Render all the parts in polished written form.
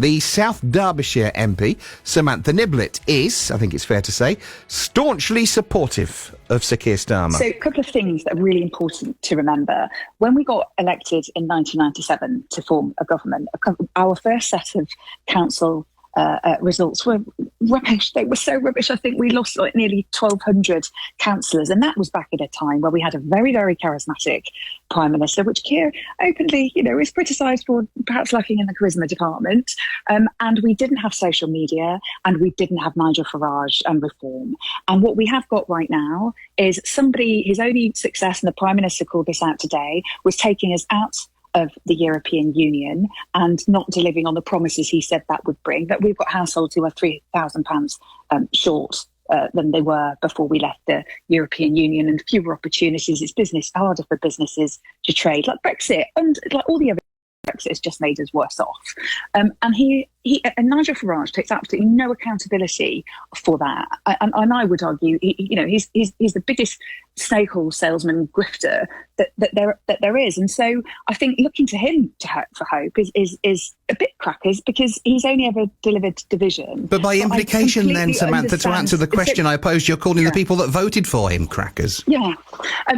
The South Derbyshire MP, Samantha Niblett, is, I think it's fair to say, staunchly supportive of Sir Keir Starmer. So a couple of things that are really important to remember. When we got elected in 1997 to form a government, our first set of council results were rubbish. They were so rubbish. I think we lost nearly 1,200 councillors, and that was back at a time where we had a very, very charismatic Prime Minister, which Keir openly, is criticised for perhaps lacking in the charisma department. And we didn't have social media, and we didn't have Nigel Farage and reform. And what we have got right now is his only success, and the Prime Minister called this out today, was taking us out of the European Union and not delivering on the promises he said that would bring, that we've got households who are £3,000 short than they were before we left the European Union, and fewer opportunities. It's harder for businesses to trade, like Brexit, and like all the other Brexit has just made us worse off. And Nigel Farage takes absolutely no accountability for that. And I would argue, he's the biggest snake-oil salesman grifter that there is. And so I think looking to him for hope is a bit crackers, because he's only ever delivered division. But by implication then, Samantha, to answer the question I posed, you're calling the people that voted for him crackers. Yeah.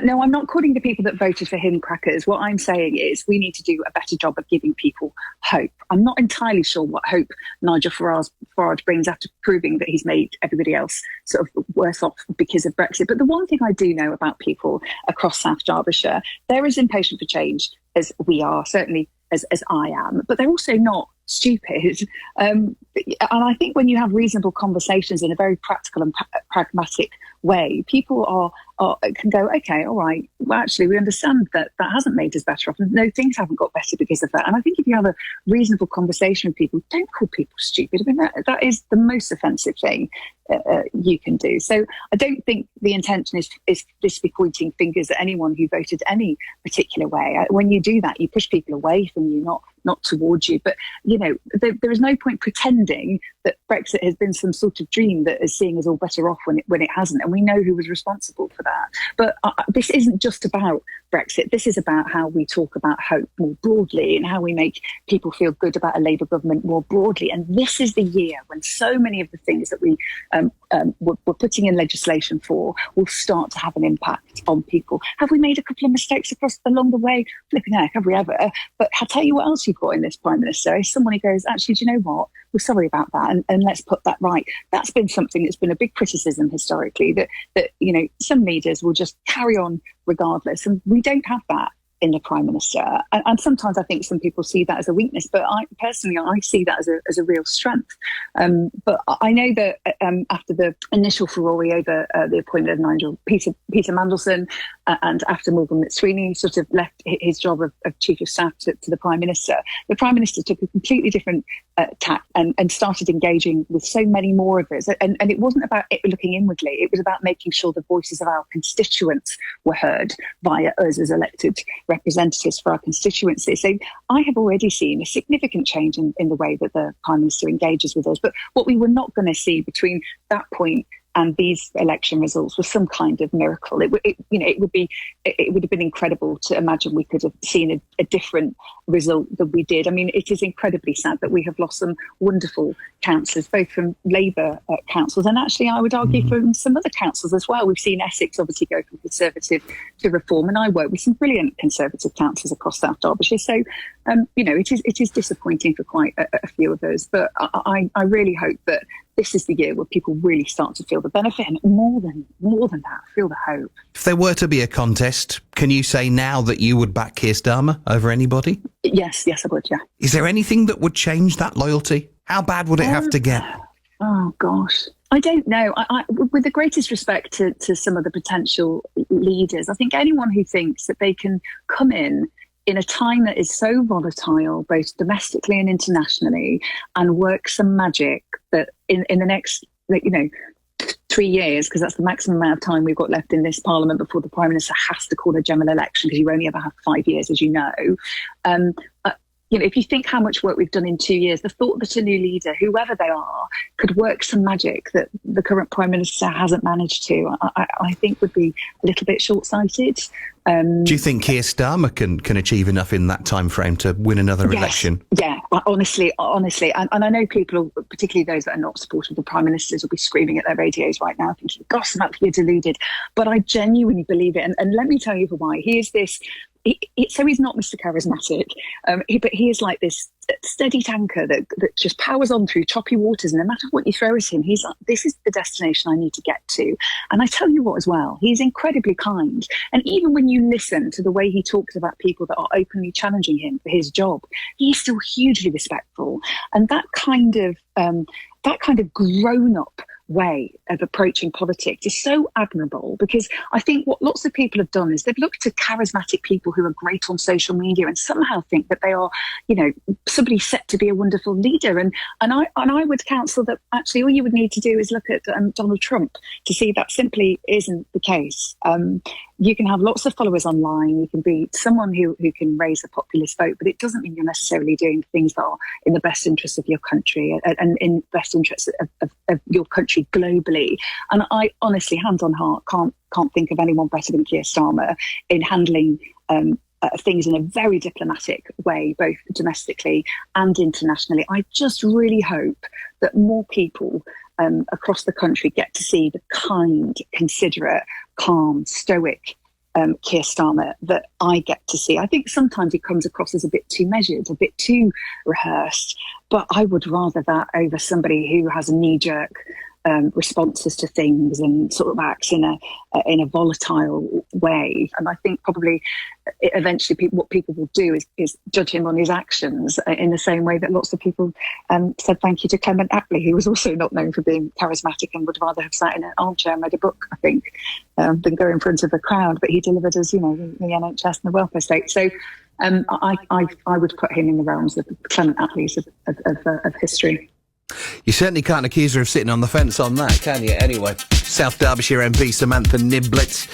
No, I'm not calling the people that voted for him crackers. What I'm saying is we need to do a better job of giving people hope. I'm not entirely sure what hope Nigel Farage brings after proving that he's made everybody else sort of worse off because of Brexit. But the one thing I do know about people across South Derbyshire, they're as impatient for change as we are, certainly as I am, but they're also not stupid. And I think when you have reasonable conversations in a very practical and pragmatic way, people can go, okay, all right, well, actually, we understand that hasn't made us better off. And no, things haven't got better because of that. And I think if you have a reasonable conversation with people, don't call people stupid. I mean, that is the most offensive thing you can do. So I don't think the intention is this be pointing fingers at anyone who voted any particular way. When you do that, you push people away from you, not towards you. But, there is no point pretending that Brexit has been some sort of dream that is seeing us all better off when it hasn't. And we know who was responsible for that. But this isn't just about Brexit. This is about how we talk about hope more broadly and how we make people feel good about a Labour government more broadly. And this is the year when so many of the things that we're putting in legislation for will start to have an impact on people. Have we made a couple of mistakes along the way? Flipping heck, have we ever? But I'll tell you what else you've got in this Prime Minister is someone who goes, actually, do you know what? We're sorry about that, and let's put that right. That's been something that's been a big criticism historically, that some leaders will just carry on regardless, and we don't have that in the Prime Minister. And sometimes I think some people see that as a weakness, but I see that as a real strength. But I know that after the initial furore over the appointment of Peter Mandelson, and after Morgan McSweeney sort of left his job of Chief of Staff to the Prime Minister took a completely different tack and started engaging with so many more of us. And it wasn't about it looking inwardly, it was about making sure the voices of our constituents were heard via us as elected representatives for our constituency. So I have already seen a significant change in the way that the Prime Minister engages with us. But what we were not going to see between that point and these election results was some kind of miracle. It would have been incredible to imagine we could have seen a different result than we did. I mean, it is incredibly sad that we have lost some wonderful councillors, both from Labour councils and actually I would argue from some other councils as well. We've seen Essex obviously go from Conservative to Reform, and I work with some brilliant Conservative councillors across South Derbyshire. So, it is disappointing for quite a few of us, but I really hope that this is the year where people really start to feel the benefit, and more than that, feel the hope. If there were to be a contest, can you say now that you would back Keir Starmer over anybody? Yes, I would, yeah. Is there anything that would change that loyalty? How bad would it have to get? Oh, gosh. I don't know. I with the greatest respect to some of the potential leaders, I think anyone who thinks that they can come in a time that is so volatile, both domestically and internationally, and work some magic that in the next, 3 years, because that's the maximum amount of time we've got left in this Parliament before the Prime Minister has to call a general election, because you only ever have 5 years, as you know. if you think how much work we've done in 2 years, the thought that a new leader, whoever they are, could work some magic that the current Prime Minister hasn't managed to, I think would be a little bit short-sighted. Do you think Keir Starmer can achieve enough in that time frame to win another election? Yeah, honestly. And I know people, particularly those that are not supportive of the Prime Ministers, will be screaming at their radios right now thinking, gosh, Samantha, you're deluded. But I genuinely believe it. And let me tell you why. He is this... so he's not Mr. Charismatic, but he is like this steady tanker that just powers on through choppy waters. And no matter what you throw at him, he's like, this is the destination I need to get to. And I tell you what as well, he's incredibly kind. And even when you listen to the way he talks about people that are openly challenging him for his job, he's still hugely respectful. And that kind of grown-up way of approaching politics is so admirable, because I think what lots of people have done is they've looked to charismatic people who are great on social media and somehow think that they are, somebody set to be a wonderful leader. And I would counsel that actually all you would need to do is look at Donald Trump to see that simply isn't the case. You can have lots of followers online. You can be someone who can raise a populist vote, but it doesn't mean you're necessarily doing things that are in the best interests of your country and in the best interests of your country globally. And I honestly, hand on heart, can't think of anyone better than Keir Starmer in handling things in a very diplomatic way, both domestically and internationally. I just really hope that more people across the country get to see the kind, considerate, calm, stoic Keir Starmer that I get to see. I think sometimes he comes across as a bit too measured, a bit too rehearsed, but I would rather that over somebody who has knee-jerk responses to things and sort of acts in a volatile way. And I think probably eventually what people will do is judge him on his actions in the same way that lots of people said thank you to Clement Attlee, who was also not known for being charismatic and would rather have sat in an armchair and read a book, I think, than go in front of a crowd. But he delivered us, the NHS and the welfare state. So I would put him in the realms of Clement Attlee's of history. You certainly can't accuse her of sitting on the fence on that, can you? Anyway, South Derbyshire MP Samantha Niblett